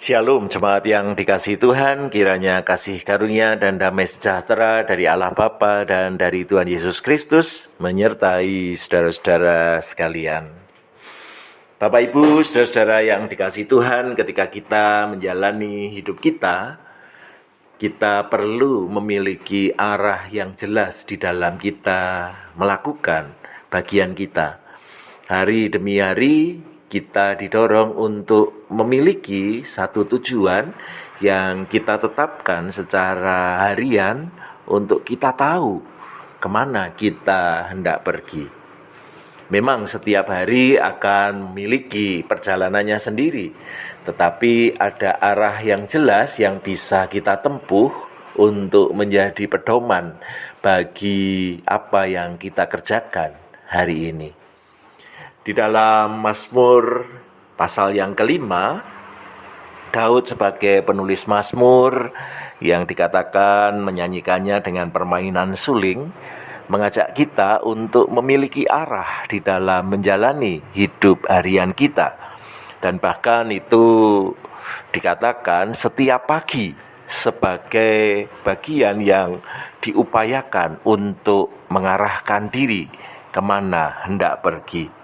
Shalom jemaat yang dikasihi Tuhan, kiranya kasih karunia dan damai sejahtera dari Allah Bapa dan dari Tuhan Yesus Kristus menyertai saudara-saudara sekalian. Bapak Ibu, saudara-saudara yang dikasihi Tuhan, ketika kita menjalani hidup kita perlu memiliki arah yang jelas di dalam kita melakukan bagian kita. Hari demi hari kita didorong untuk memiliki satu tujuan yang kita tetapkan secara harian untuk kita tahu kemana kita hendak pergi. Memang setiap hari akan memiliki perjalanannya sendiri, tetapi ada arah yang jelas yang bisa kita tempuh untuk menjadi pedoman bagi apa yang kita kerjakan hari ini. Di dalam Mazmur pasal yang kelima, Daud sebagai penulis Mazmur yang dikatakan menyanyikannya dengan permainan suling, mengajak kita untuk memiliki arah di dalam menjalani hidup harian kita. Dan bahkan itu dikatakan setiap pagi sebagai bagian yang diupayakan untuk mengarahkan diri kemana hendak pergi.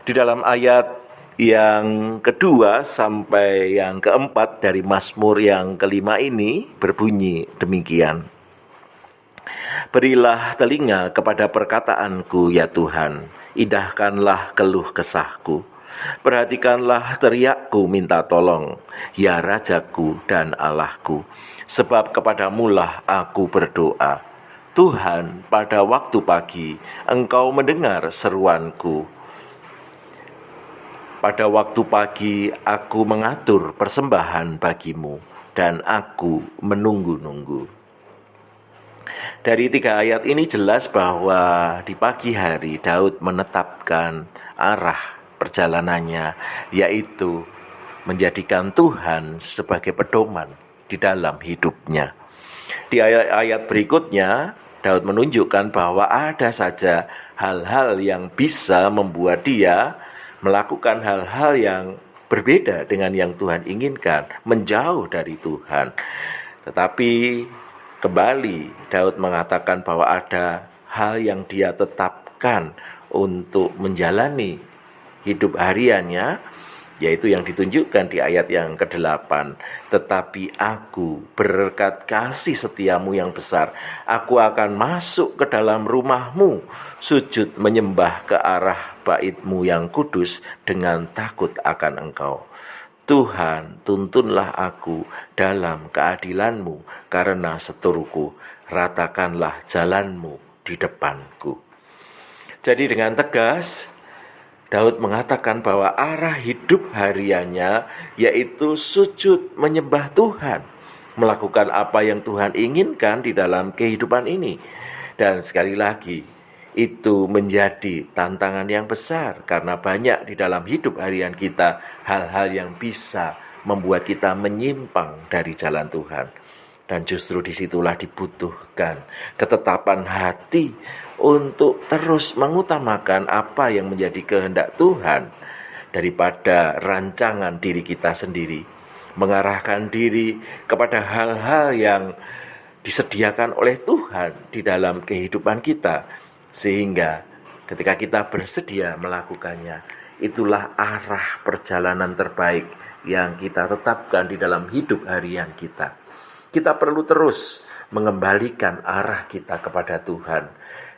Di dalam ayat yang kedua sampai yang keempat dari Mazmur yang kelima ini berbunyi demikian. Berilah telinga kepada perkataanku ya Tuhan, indahkanlah keluh kesahku. Perhatikanlah teriakku minta tolong, ya Rajaku dan Allahku, sebab kepadamulah aku berdoa. Tuhan, pada waktu pagi Engkau mendengar seruanku. Pada waktu pagi aku mengatur persembahan bagimu, dan aku menunggu-nunggu. Dari 3 ayat ini jelas bahwa di pagi hari Daud menetapkan arah perjalanannya, yaitu menjadikan Tuhan sebagai pedoman di dalam hidupnya. Di ayat-ayat berikutnya, Daud menunjukkan bahwa ada saja hal-hal yang bisa membuat dia melakukan hal-hal yang berbeda dengan yang Tuhan inginkan, menjauh dari Tuhan. Tetapi kembali Daud mengatakan bahwa ada hal yang dia tetapkan untuk menjalani hidup hariannya, yaitu yang ditunjukkan di ayat yang ke-8. Tetapi aku berkat kasih setiamu yang besar, aku akan masuk ke dalam rumahmu, sujud menyembah ke arah baitmu yang kudus dengan takut akan Engkau. Tuhan, tuntunlah aku dalam keadilanmu, karena seteruku, ratakanlah jalanmu di depanku. Jadi dengan tegas, Daud mengatakan bahwa arah hidup hariannya yaitu sujud menyembah Tuhan, melakukan apa yang Tuhan inginkan di dalam kehidupan ini. Dan sekali lagi, itu menjadi tantangan yang besar karena banyak di dalam hidup harian kita hal-hal yang bisa membuat kita menyimpang dari jalan Tuhan. Dan justru disitulah dibutuhkan ketetapan hati untuk terus mengutamakan apa yang menjadi kehendak Tuhan daripada rancangan diri kita sendiri. Mengarahkan diri kepada hal-hal yang disediakan oleh Tuhan di dalam kehidupan kita. Sehingga ketika kita bersedia melakukannya, itulah arah perjalanan terbaik yang kita tetapkan di dalam hidup harian kita. Kita perlu terus mengembalikan arah kita kepada Tuhan.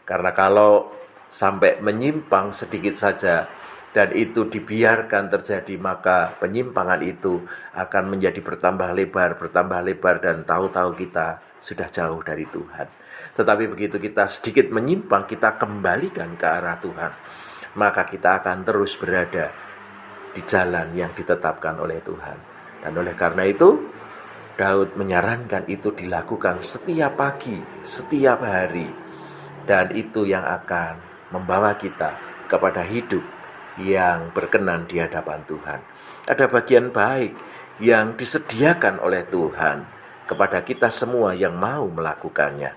Karena kalau sampai menyimpang sedikit saja dan itu dibiarkan terjadi, maka penyimpangan itu akan menjadi bertambah lebar dan tahu-tahu kita sudah jauh dari Tuhan. Tetapi begitu kita sedikit menyimpang, kita kembalikan ke arah Tuhan, maka kita akan terus berada di jalan yang ditetapkan oleh Tuhan. Dan oleh karena itu, Daud menyarankan itu dilakukan setiap pagi, setiap hari. Dan itu yang akan membawa kita kepada hidup yang berkenan di hadapan Tuhan. Ada bagian baik yang disediakan oleh Tuhan kepada kita semua yang mau melakukannya.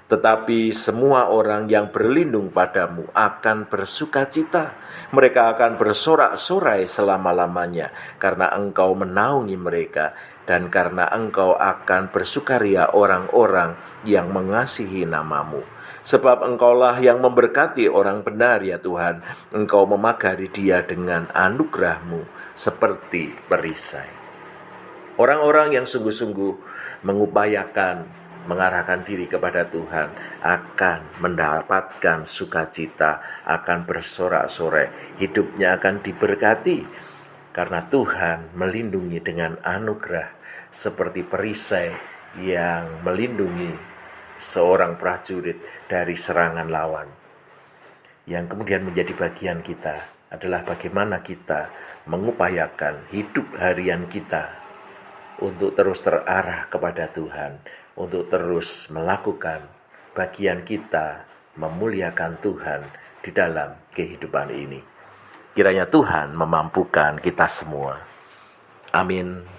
Tetapi semua orang yang berlindung padamu akan bersukacita. Mereka akan bersorak-sorai selama-lamanya, karena Engkau menaungi mereka, dan karena Engkau akan bersukaria orang-orang yang mengasihi namamu. Sebab Engkaulah yang memberkati orang benar, ya Tuhan. Engkau memagari dia dengan anugerah-Mu seperti perisai. Orang-orang yang sungguh-sungguh mengupayakan mengarahkan diri kepada Tuhan akan mendapatkan sukacita, akan bersorak-sorai, hidupnya akan diberkati karena Tuhan melindungi dengan anugerah seperti perisai yang melindungi seorang prajurit dari serangan lawan. Yang kemudian menjadi bagian kita adalah bagaimana kita mengupayakan hidup harian kita untuk terus terarah kepada Tuhan, untuk terus melakukan bagian kita memuliakan Tuhan di dalam kehidupan ini. Kiranya Tuhan memampukan kita semua. Amin.